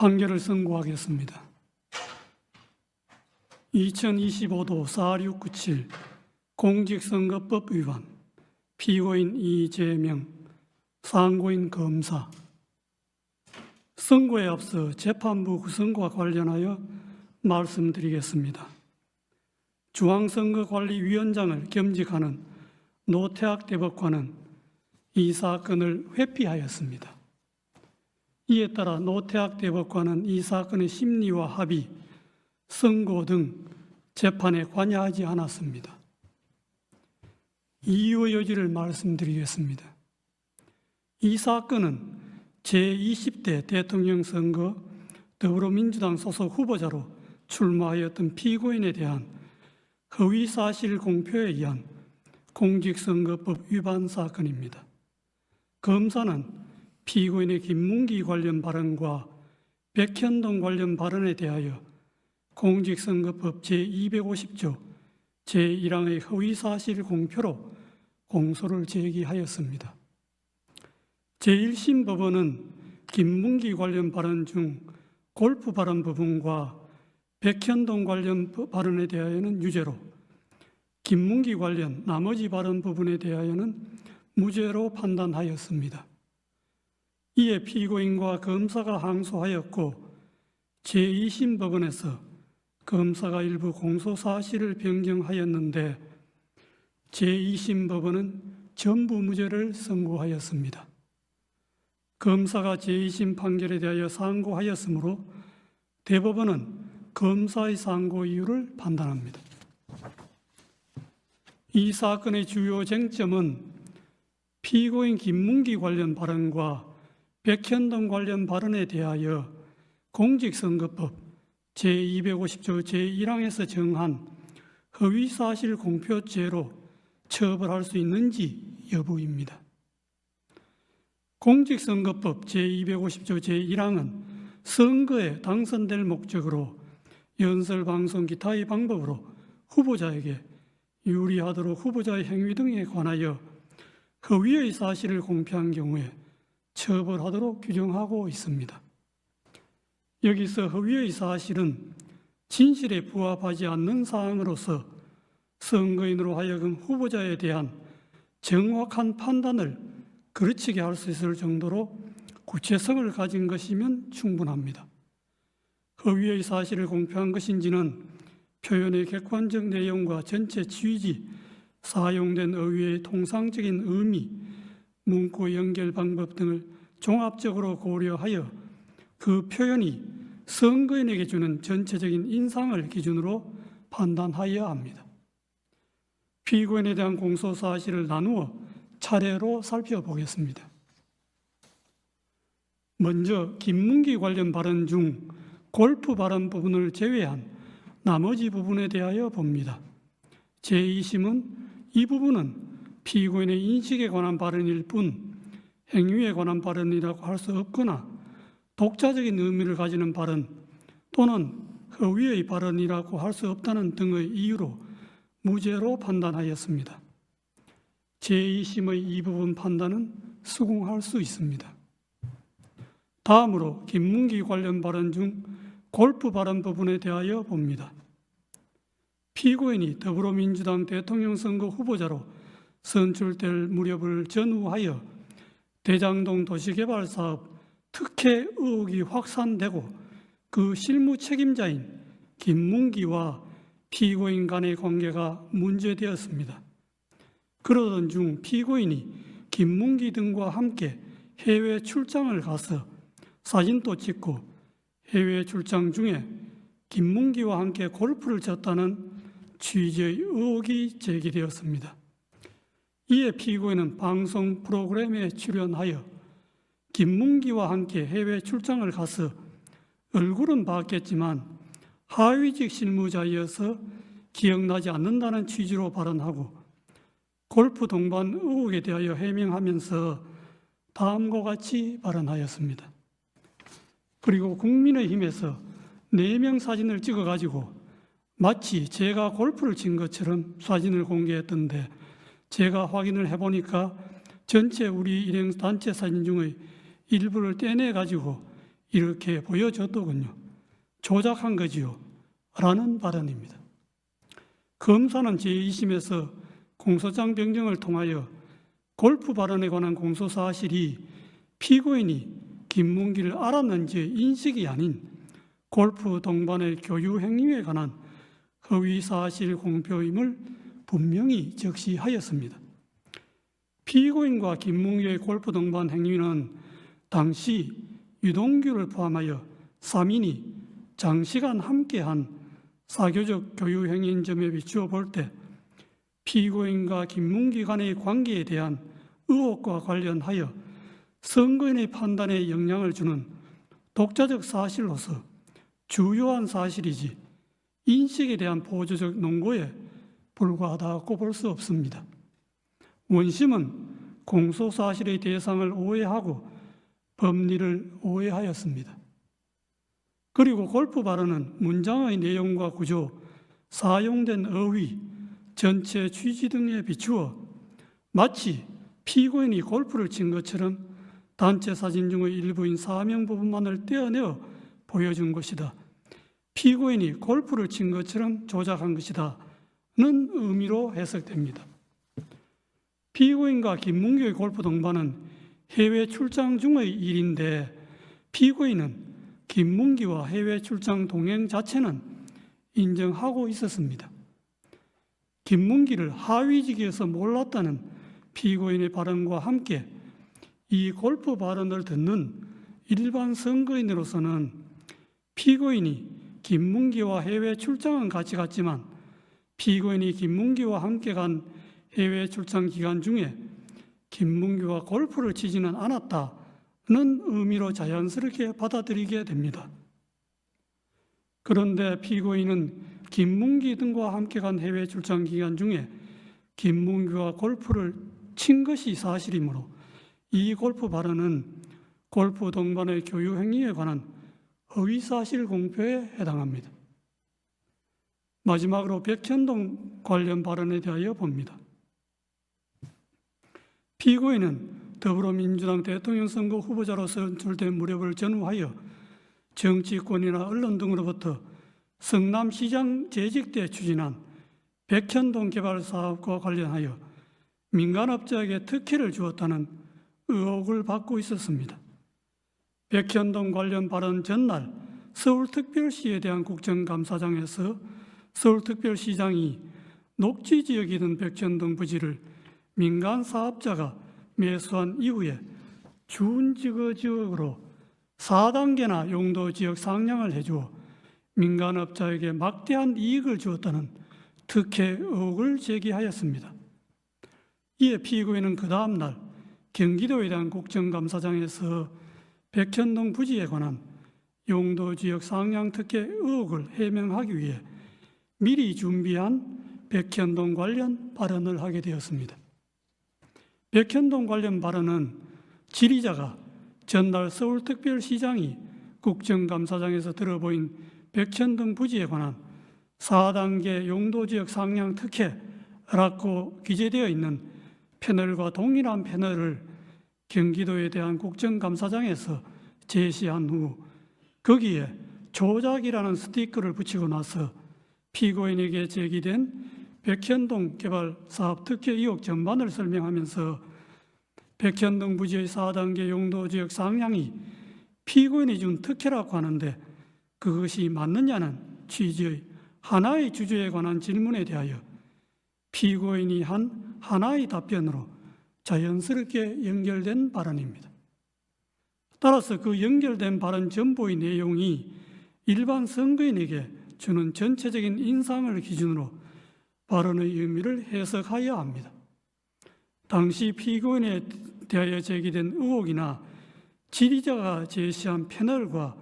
판결을 선고하겠습니다. 2025도 4697 공직선거법 위반, 피고인 이재명, 상고인 검사. 선고에 앞서 재판부 구성과 관련하여 말씀드리겠습니다. 중앙선거관리위원장을 겸직하는 노태학 대법관은 이 사건을 회피하였습니다. 이에 따라 노태학 대법관은 이 사건의 심리와 합의, 선고 등 재판에 관여하지 않았습니다. 이유의 여지를 말씀드리겠습니다. 이 사건은 제20대 대통령 선거 더불어민주당 소속 후보자로 출마하였던 피고인에 대한 허위사실 공표에 의한 공직선거법 위반 사건입니다. 검사는 피고인의 김문기 관련 발언과 백현동 관련 발언에 대하여 공직선거법 제250조 제1항의 허위사실 공표로 공소를 제기하였습니다. 제1심 법원은 김문기 관련 발언 중 골프 발언 부분과 백현동 관련 발언에 대하여는 유죄로, 김문기 관련 나머지 발언 부분에 대하여는 무죄로 판단하였습니다. 이에 피고인과 검사가 항소하였고 제2심 법원에서 검사가 일부 공소 사실을 변경하였는데 제2심 법원은 전부 무죄를 선고하였습니다. 검사가 제2심 판결에 대하여 상고하였으므로 대법원은 검사의 상고 이유를 판단합니다. 이 사건의 주요 쟁점은 피고인 김문기 관련 발언과 백현동 관련 발언에 대하여 공직선거법 제250조 제1항에서 정한 허위사실 공표죄로 처벌할 수 있는지 여부입니다. 공직선거법 제250조 제1항은 선거에 당선될 목적으로 연설방송 기타의 방법으로 후보자에게 유리하도록 후보자의 행위 등에 관하여 허위의 사실을 공표한 경우에 처벌하도록 규정하고 있습니다. 여기서 허위의 사실은 진실에 부합하지 않는 사항으로서 선거인으로 하여금 후보자에 대한 정확한 판단을 그르치게 할 수 있을 정도로 구체성을 가진 것이면 충분합니다. 허위의 사실을 공표한 것인지는 표현의 객관적 내용과 전체 취지, 사용된 어휘의 통상적인 의미, 문구 연결 방법 등을 종합적으로 고려하여 그 표현이 선거인에게 주는 전체적인 인상을 기준으로 판단하여야 합니다. 피고인에 대한 공소 사실을 나누어 차례로 살펴보겠습니다. 먼저 김문기 관련 발언 중 골프 발언 부분을 제외한 나머지 부분에 대하여 봅니다. 제2심은 이 부분은 피고인의 인식에 관한 발언일 뿐 행위에 관한 발언이라고 할 수 없거나 독자적인 의미를 가지는 발언 또는 허위의 발언이라고 할 수 없다는 등의 이유로 무죄로 판단하였습니다. 제2심의 이 부분 판단은 수긍할 수 있습니다. 다음으로 김문기 관련 발언 중 골프 발언 부분에 대하여 봅니다. 피고인이 더불어민주당 대통령 선거 후보자로 선출될 무렵을 전후하여 대장동 도시개발사업 특혜 의혹이 확산되고 그 실무 책임자인 김문기와 피고인 간의 관계가 문제되었습니다. 그러던 중 피고인이 김문기 등과 함께 해외 출장을 가서 사진도 찍고 해외 출장 중에 김문기와 함께 골프를 쳤다는 취지의 의혹이 제기되었습니다. 이에 피고인은 방송 프로그램에 출연하여 김문기와 함께 해외 출장을 가서 얼굴은 봤겠지만 하위직 실무자이어서 기억나지 않는다는 취지로 발언하고 골프 동반 의혹에 대하여 해명하면서 다음과 같이 발언하였습니다. 그리고 국민의힘에서 4명 사진을 찍어가지고 마치 제가 골프를 친 것처럼 사진을 공개했던데 제가 확인을 해보니까 전체 우리 일행 단체 사진 중의 일부를 떼내가지고 이렇게 보여줬더군요. 조작한 거지요. 라는 발언입니다. 검사는 제2심에서 공소장 변경을 통하여 골프 발언에 관한 공소 사실이 피고인이 김문기를 알았는지 인식이 아닌 골프 동반의 교유 행위에 관한 허위 사실 공표임을 분명히 적시하였습니다. 피고인과 김문기의 골프 동반 행위는 당시 유동규를 포함하여 3인이 장시간 함께한 사교적 교유 행위인 점에 비추어 볼 때 피고인과 김문기 간의 관계에 대한 의혹과 관련하여 선거인의 판단에 영향을 주는 독자적 사실로서 주요한 사실이지 인식에 대한 보조적 논거에 불과하다고 볼 수 없습니다. 원심은 공소사실의 대상을 오해하고 법리를 오해하였습니다. 그리고 골프 발언은 문장의 내용과 구조, 사용된 어휘, 전체 취지 등에 비추어 마치 피고인이 골프를 친 것처럼 단체 사진 중의 일부인 사명 부분만을 떼어내어 보여준 것이다. 피고인이 골프를 친 것처럼 조작한 것이다. 는 의미로 해석됩니다. 피고인과 김문기의 골프 동반은 해외 출장 중의 일인데 피고인은 김문기와 해외 출장 동행 자체는 인정하고 있었습니다. 김문기를 하위직에서 몰랐다는 피고인의 발언과 함께 이 골프 발언을 듣는 일반 선거인으로서는 피고인이 김문기와 해외 출장은 같이 갔지만 피고인이 김문기와 함께 간 해외 출장 기간 중에 김문기와 골프를 치지는 않았다는 의미로 자연스럽게 받아들이게 됩니다. 그런데 피고인은 김문기 등과 함께 간 해외 출장 기간 중에 김문기와 골프를 친 것이 사실이므로 이 골프 발언은 골프 동반의 교유 행위에 관한 허위사실 공표에 해당합니다. 마지막으로 백현동 관련 발언에 대하여 봅니다. 피고인은 더불어민주당 대통령 선거 후보자로 선출된 무렵을 전후하여 정치권이나 언론 등으로부터 성남시장 재직 때 추진한 백현동 개발 사업과 관련하여 민간업자에게 특혜를 주었다는 의혹을 받고 있었습니다. 백현동 관련 발언 전날 서울특별시에 대한 국정감사장에서 서울특별시장이 녹지지역이던 백현동 부지를 민간 사업자가 매수한 이후에 준지구지역으로 4단계나 용도지역 상향을 해주어 민간업자에게 막대한 이익을 주었다는 특혜 의혹을 제기하였습니다. 이에 피고인은 그 다음 날 경기도에 대한 국정감사장에서 백현동 부지에 관한 용도지역 상향 특혜 의혹을 해명하기 위해 미리 준비한 백현동 관련 발언을 하게 되었습니다. 백현동 관련 발언은 질의자가 전날 서울특별시장이 국정감사장에서 들어보인 백현동 부지에 관한 4단계 용도지역 상향 특혜라고 기재되어 있는 패널과 동일한 패널을 경기도에 대한 국정감사장에서 제시한 후 거기에 조작이라는 스티커를 붙이고 나서 피고인에게 제기된 백현동 개발 사업 특혜 의혹 전반을 설명하면서 백현동 부지의 4단계 용도지역 상향이 피고인이 준 특혜라고 하는데 그것이 맞느냐는 취지의 하나의 주제에 관한 질문에 대하여 피고인이 한 하나의 답변으로 자연스럽게 연결된 발언입니다. 따라서 그 연결된 발언 전부의 내용이 일반 선거인에게 주는 전체적인 인상을 기준으로 발언의 의미를 해석하여야 합니다. 당시 피고인에 대하여 제기된 의혹이나 질의자가 제시한 패널과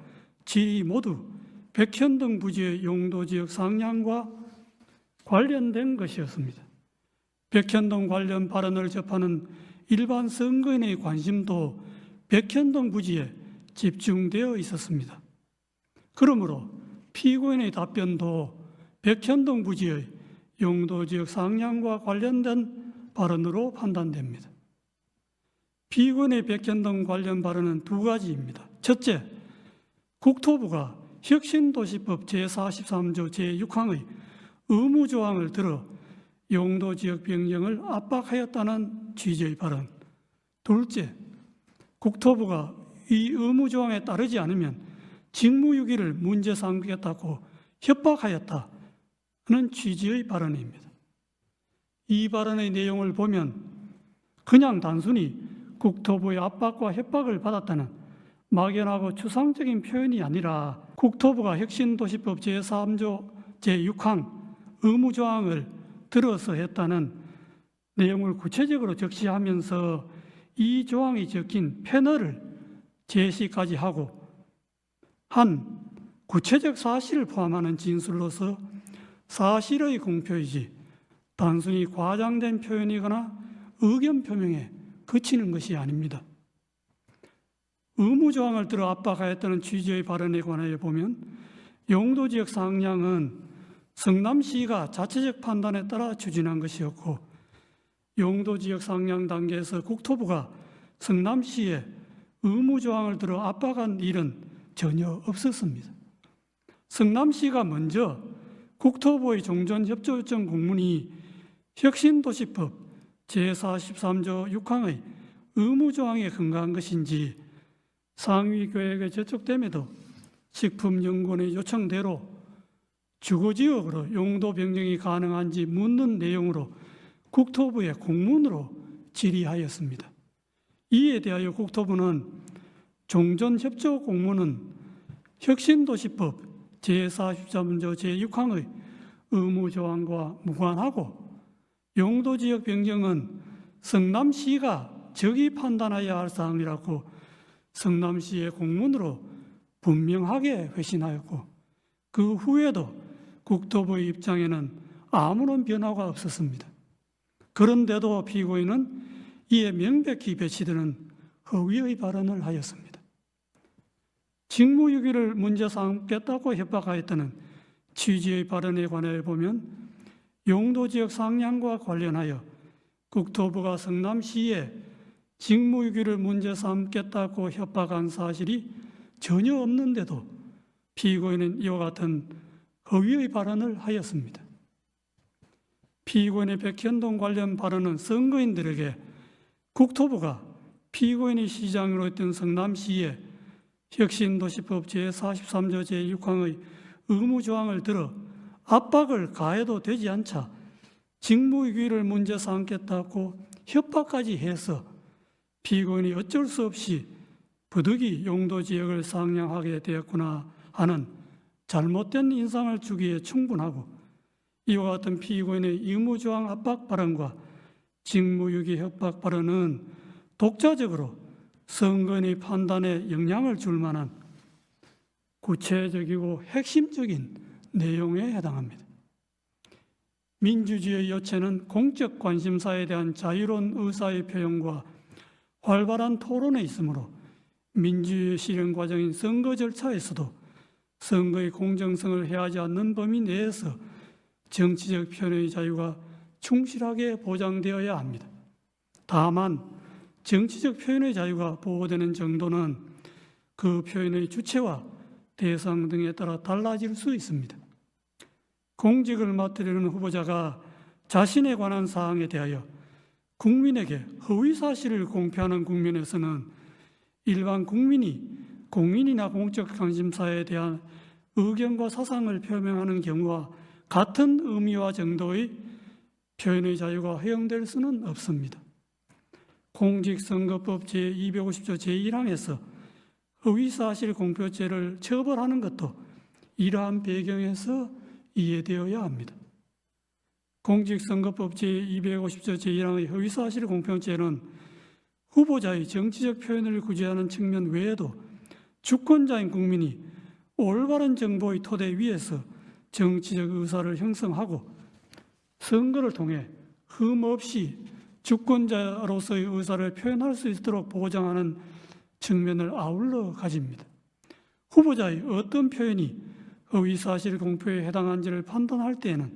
질의 모두 백현동 부지의 용도지역 상향과 관련된 것이었습니다. 백현동 관련 발언을 접하는 일반 선거인의 관심도 백현동 부지에 집중되어 있었습니다. 그러므로 피고인의 답변도 백현동 부지의 용도지역 상향과 관련된 발언으로 판단됩니다. 피고인의 백현동 관련 발언은 두 가지입니다. 첫째, 국토부가 혁신도시법 제43조 제6항의 의무조항을 들어 용도지역 변경을 압박하였다는 취지의 발언. 둘째, 국토부가 이 의무조항에 따르지 않으면 직무유기를 문제 삼겠다고 협박하였다는 취지의 발언입니다. 이 발언의 내용을 보면 그냥 단순히 국토부의 압박과 협박을 받았다는 막연하고 추상적인 표현이 아니라 국토부가 혁신도시법 제3조 제6항 의무조항을 들어서 했다는 내용을 구체적으로 적시하면서 이 조항이 적힌 패널을 제시까지 하고 한 구체적 사실을 포함하는 진술로서 사실의 공표이지 단순히 과장된 표현이거나 의견 표명에 그치는 것이 아닙니다. 의무조항을 들어 압박하였다는 취지의 발언에 관하여 보면 용도지역 상향은 성남시가 자체적 판단에 따라 추진한 것이었고 용도지역 상향 단계에서 국토부가 성남시에 의무조항을 들어 압박한 일은 전혀 없었습니다. 성남시가 먼저 국토부의 종전협조 요청 공문이 혁신도시법 제43조 6항의 의무조항에 근거한 것인지 상위계획에 제촉됨에도 식품연구원의 요청대로 주거지역으로 용도 변경이 가능한지 묻는 내용으로 국토부에 공문으로 질의하였습니다. 이에 대하여 국토부는 종전협조 공문은 혁신도시법 제43조 제6항의 의무조항과 무관하고 용도지역 변경은 성남시가 적이 판단해야 할 사항이라고 성남시의 공문으로 분명하게 회신하였고 그 후에도 국토부의 입장에는 아무런 변화가 없었습니다. 그런데도 피고인은 이에 명백히 배치되는 허위의 발언을 하였습니다. 직무유기를 문제 삼겠다고 협박하였다는 취지의 발언에 관하여 보면 용도지역 상향과 관련하여 국토부가 성남시에 직무유기를 문제 삼겠다고 협박한 사실이 전혀 없는데도 피고인은 이와 같은 허위의 발언을 하였습니다. 피고인의 백현동 관련 발언은 선거인들에게 국토부가 피고인이 시장으로 했던 성남시에 혁신도시법 제43조 제6항의 의무조항을 들어 압박을 가해도 되지 않자 직무유기를 문제 삼겠다고 협박까지 해서 피고인이 어쩔 수 없이 부득이 용도지역을 상향하게 되었구나 하는 잘못된 인상을 주기에 충분하고 이와 같은 피고인의 의무조항 압박 발언과 직무유기 협박 발언은 독자적으로 선거인의 판단에 영향을 줄 만한 구체적이고 핵심적인 내용에 해당합니다. 민주주의의 요체는 공적 관심사에 대한 자유로운 의사의 표현과 활발한 토론에 있으므로 민주주의 실현 과정인 선거 절차에서도 선거의 공정성을 해하지 않는 범위 내에서 정치적 표현의 자유가 충실하게 보장되어야 합니다. 다만 정치적 표현의 자유가 보호되는 정도는 그 표현의 주체와 대상 등에 따라 달라질 수 있습니다. 공직을 맡으려는 후보자가 자신에 관한 사항에 대하여 국민에게 허위 사실을 공표하는 국면에서는 일반 국민이 공인이나 공적 관심사에 대한 의견과 사상을 표명하는 경우와 같은 의미와 정도의 표현의 자유가 허용될 수는 없습니다. 공직선거법 제250조 제1항에서 허위사실 공표죄를 처벌하는 것도 이러한 배경에서 이해되어야 합니다. 공직선거법 제250조 제1항의 허위사실 공표죄는 후보자의 정치적 표현을 구제하는 측면 외에도 주권자인 국민이 올바른 정보의 토대 위에서 정치적 의사를 형성하고 선거를 통해 흠없이 주권자로서의 의사를 표현할 수 있도록 보장하는 측면을 아울러 가집니다. 후보자의 어떤 표현이 허위사실 공표에 해당한지를 판단할 때에는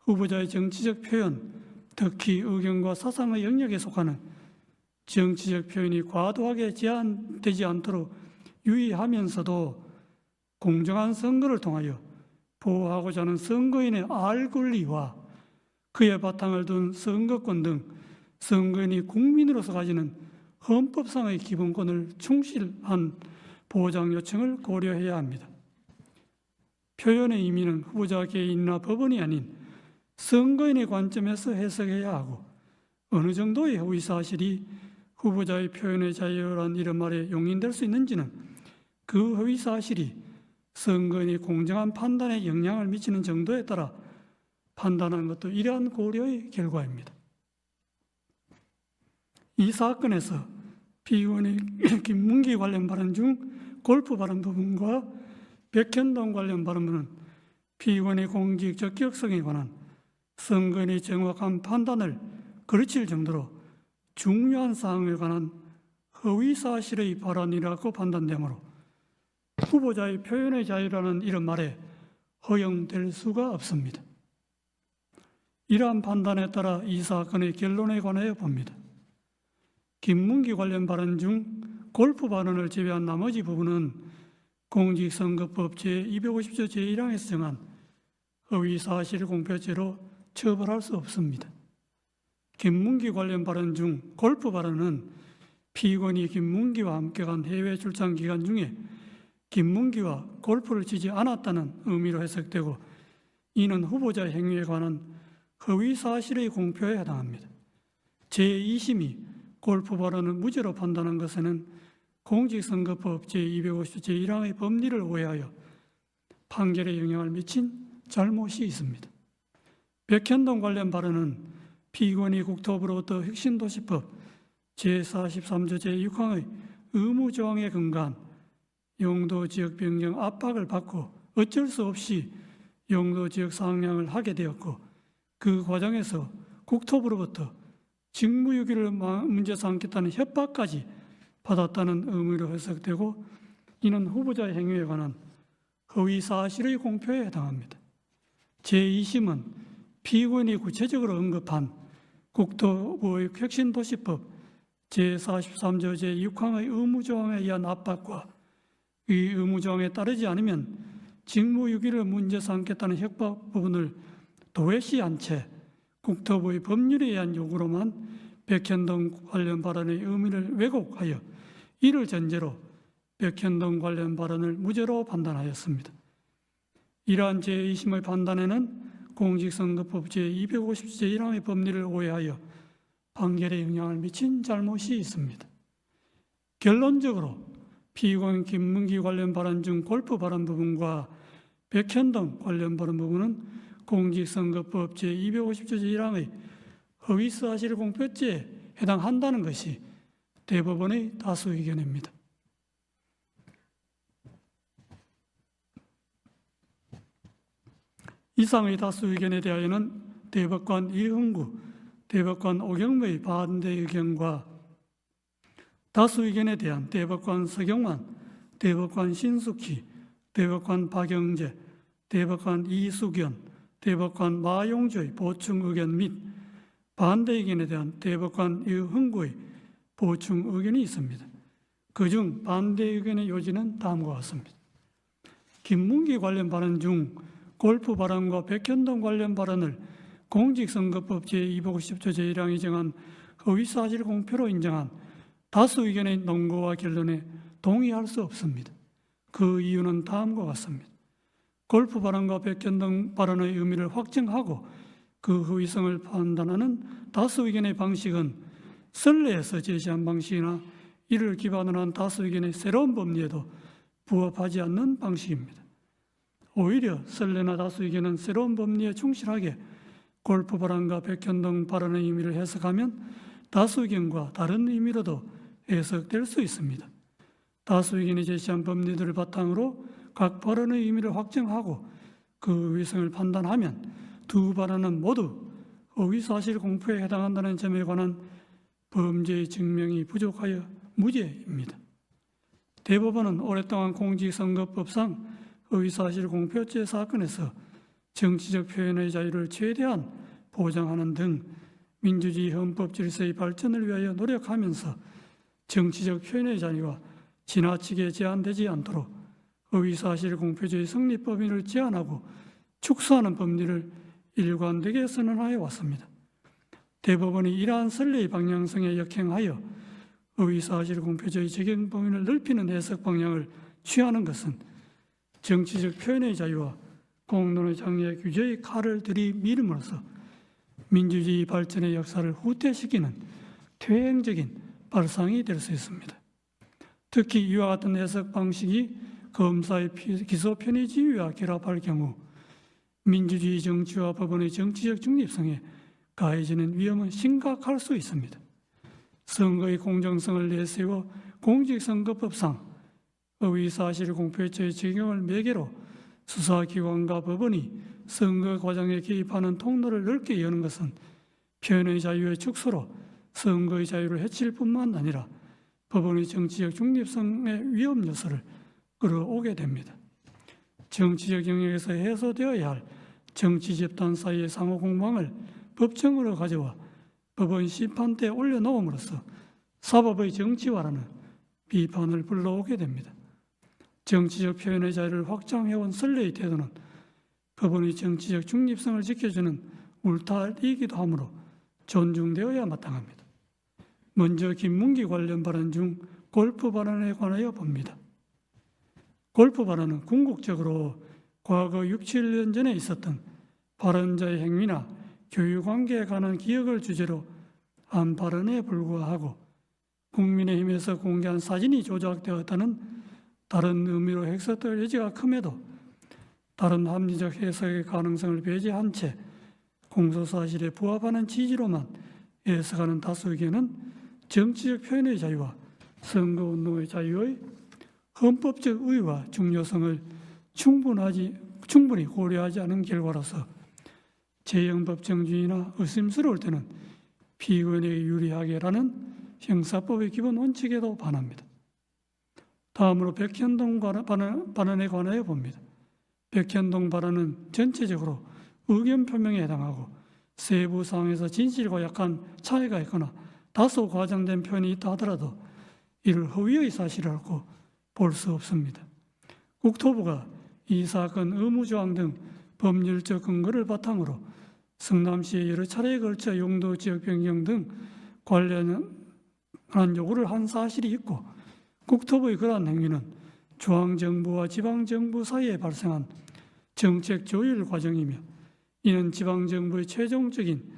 후보자의 정치적 표현, 특히 의견과 사상의 영역에 속하는 정치적 표현이 과도하게 제한되지 않도록 유의하면서도 공정한 선거를 통하여 보호하고자 하는 선거인의 알 권리와 그의 바탕을 둔 선거권 등 선거인이 국민으로서 가지는 헌법상의 기본권을 충실한 보장 요청을 고려해야 합니다. 표현의 의미는 후보자 개인이나 법원이 아닌 선거인의 관점에서 해석해야 하고 어느 정도의 허위 사실이 후보자의 표현의 자유란 이런 말에 용인될 수 있는지는 그 허위 사실이 선거인의 공정한 판단에 영향을 미치는 정도에 따라 판단하는 것도 이러한 고려의 결과입니다. 이 사건에서 피의원의 김문기 관련 발언 중 골프 발언 부분과 백현동 관련 발언은 피의원의 공직 적격성에 관한 선거인의 정확한 판단을 거르칠 정도로 중요한 사항에 관한 허위 사실의 발언이라고 판단되므로 후보자의 표현의 자유라는 이런 말에 허용될 수가 없습니다. 이러한 판단에 따라 이 사건의 결론에 관하여 봅니다. 김문기 관련 발언 중 골프 발언을 제외한 나머지 부분은 공직선거법 제250조 제1항에서 정한 허위사실 공표죄로 처벌할 수 없습니다. 김문기 관련 발언 중 골프 발언은 피의원이 김문기와 함께 간 해외 출장 기간 중에 김문기와 골프를 치지 않았다는 의미로 해석되고 이는 후보자 행위에 관한 허위사실의 공표에 해당합니다. 제2심이 골프 발언을 무죄로 판단한 것에는 공직선거법 제250조 제1항의 법리를 오해하여 판결에 영향을 미친 잘못이 있습니다. 백현동 관련 발언은 피의원이 국토부로부터 혁신도시법 제43조 제6항의 의무조항에 근거한 용도지역 변경 압박을 받고 어쩔 수 없이 용도지역 상향을 하게 되었고 그 과정에서 국토부로부터 직무유기를 문제 삼겠다는 협박까지 받았다는 의미로 해석되고 이는 후보자의 행위에 관한 허위사실의 공표에 해당합니다. 제2심은 피의원이 구체적으로 언급한 국토부의 혁신도시법 제43조 제6항의 의무조항에 의한 압박과 이 의무조항에 따르지 않으면 직무유기를 문제 삼겠다는 협박 부분을 도외시한 채 국토부의 법률에 의한 요구로만 백현동 관련 발언의 의미를 왜곡하여 이를 전제로 백현동 관련 발언을 무죄로 판단하였습니다. 이러한 제2심의 판단에는 공직선거법 제250조 제1항의 법리를 오해하여 판결에 영향을 미친 잘못이 있습니다. 결론적으로 피의원 김문기 관련 발언 중 골프 발언 부분과 백현동 관련 발언 부분은 공직선거법 제250조 제1항의 허위사실 공표죄에 해당한다는 것이 대법원의 다수 의견입니다. 이상의 다수 의견에 대하여는 대법관 이흥구, 대법관 오경무의 반대 의견과 다수 의견에 대한 대법관 서경환, 대법관 신숙희, 대법관 박영재, 대법관 이수견, 대법관 마용조의 보충 의견 및 반대 의견에 대한 대법관 이흥구의 보충 의견이 있습니다. 그중 반대 의견의 요지는 다음과 같습니다. 김문기 관련 발언 중 골프 발언과 백현동 관련 발언을 공직선거법 제250조 제1항이 정한 허위사실 공표로 인정한 다수 의견의 논거와 결론에 동의할 수 없습니다. 그 이유는 다음과 같습니다. 골프 발언과 백현동 발언의 의미를 확정하고 그 허위성을 판단하는 다수 의견의 방식은 선례에서 제시한 방식이나 이를 기반으로 한 다수 의견의 새로운 법리에도 부합하지 않는 방식입니다. 오히려 선례나 다수 의견은 새로운 법리에 충실하게 골프 발언과 백현동 발언의 의미를 해석하면 다수 의견과 다른 의미로도 해석될 수 있습니다. 다수 의견이 제시한 법리들을 바탕으로 각 발언의 의미를 확정하고 그 위성을 판단하면 두 발언은 모두 허위사실 공표에 해당한다는 점에 관한 범죄의 증명이 부족하여 무죄입니다. 대법원은 오랫동안 공직선거법상 허위사실 공표죄 사건에서 정치적 표현의 자유를 최대한 보장하는 등 민주주의 헌법 질서의 발전을 위하여 노력하면서 정치적 표현의 자유가 지나치게 제한되지 않도록 허위사실 공표죄의 성립 범위를 제한하고 축소하는 법리를 일관되게 선언하여 왔습니다. 대법원이 이러한 선례의 방향성에 역행하여 허위사실 공표죄의 적용 범위를 넓히는 해석 방향을 취하는 것은 정치적 표현의 자유와 공론의 장려의 규제의 칼을 들이밀음으로써 민주주의 발전의 역사를 후퇴시키는 퇴행적인 발상이 될 수 있습니다. 특히 이와 같은 해석 방식이 검사의 기소 편의 지위와 결합할 경우 민주주의 정치와 법원의 정치적 중립성에 가해지는 위험은 심각할 수 있습니다. 선거의 공정성을 내세워 공직선거법상 허위사실 공표죄의 적용을 매개로 수사기관과 법원이 선거 과정에 개입하는 통로를 넓게 여는 것은 표현의 자유의 축소로 선거의 자유를 해칠 뿐만 아니라 법원의 정치적 중립성의 위험 요소를 끌어오게 됩니다. 정치적 영역에서 해소되어야 할 정치 집단 사이의 상호 공방을 법정으로 가져와 법원 심판대에 올려놓음으로써 사법의 정치화라는 비판을 불러오게 됩니다. 정치적 표현의 자유를 확장해온 선례의 태도는 법원의 정치적 중립성을 지켜주는 울타리이기도 하므로 존중되어야 마땅합니다. 먼저 김문기 관련 발언 중 골프 발언에 관하여 봅니다. 골프 발언은 궁극적으로 과거 6, 7년 전에 있었던 발언자의 행위나 교육관계에 관한 기억을 주제로 한 발언에 불과하고 국민의힘에서 공개한 사진이 조작되었다는 다른 의미로 해석될 여지가 큼에도 다른 합리적 해석의 가능성을 배제한 채 공소사실에 부합하는 취지로만 해석하는 다수 의견은 정치적 표현의 자유와 선거운동의 자유의 헌법적 의의와 중요성을 충분히 고려하지 않은 결과로서 재형법정주의나 의심스러울 때는 피고인에게 유리하게라는 형사법의 기본 원칙에도 반합니다. 다음으로 백현동 발언에 관하여 봅니다. 백현동 발언은 전체적으로 의견 표명에 해당하고 세부 사항에서 진실과 약간 차이가 있거나 다소 과장된 표현이 있다 하더라도 이를 허위의 사실이라고 볼 수 없습니다. 국토부가 이 사건 의무조항 등 법률적 근거를 바탕으로 성남시에 여러 차례에 걸쳐 용도 지역 변경 등 관련한 요구를 한 사실이 있고 국토부의 그러한 행위는 중앙정부와 지방정부 사이에 발생한 정책 조율 과정이며 이는 지방정부의 최종적인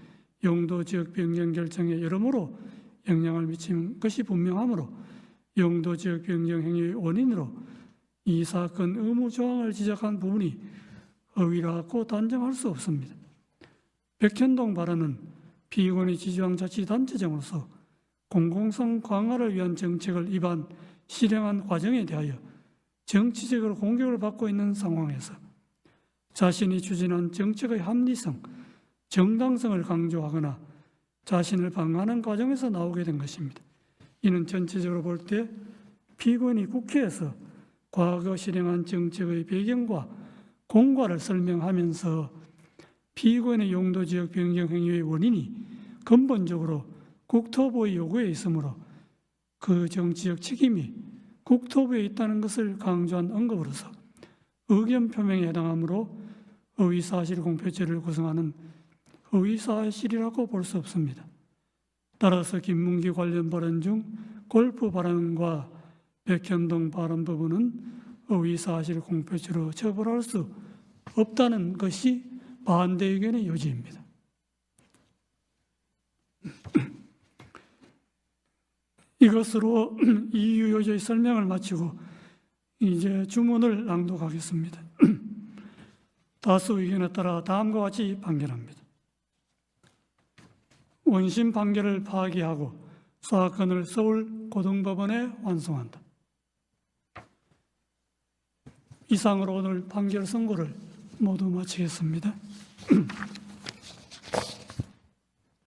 용도 지역 변경 결정에 여러모로 영향을 미친 것이 분명하므로 용도 지역 변경 행위의 원인으로 이 사건 의무 조항을 지적한 부분이 허위라고 단정할 수 없습니다. 백현동 발언은 피고인의 지방자치단체장으로서 공공성 강화를 위한 정책을 실행한 과정에 대하여 정치적으로 공격을 받고 있는 상황에서 자신이 추진한 정책의 합리성, 정당성을 강조하거나 자신을 방어하는 과정에서 나오게 된 것입니다. 이는 전체적으로 볼 때 피고인이 국회에서 과거 실행한 정책의 배경과 공과를 설명하면서 피고인의 용도지역 변경 행위의 원인이 근본적으로 국토부의 요구에 있으므로 그 정치적 책임이 국토부에 있다는 것을 강조한 언급으로서 의견 표명에 해당하므로 허위사실 공표죄를 구성하는 허위사실이라고 볼 수 없습니다. 따라서 김문기 관련 발언 중 골프 발언과 백현동 발언 부분은 허위사실 공표죄로 처벌할 수 없다는 것이 반대 의견의 요지입니다. 이것으로 이유 요지의 설명을 마치고 이제 주문을 낭독하겠습니다. 다수 의견에 따라 다음과 같이 판결합니다. 원심 판결을 파기하고 사건을 서울 고등법원에 환송한다. 이상으로 오늘 판결 선고를 모두 마치겠습니다.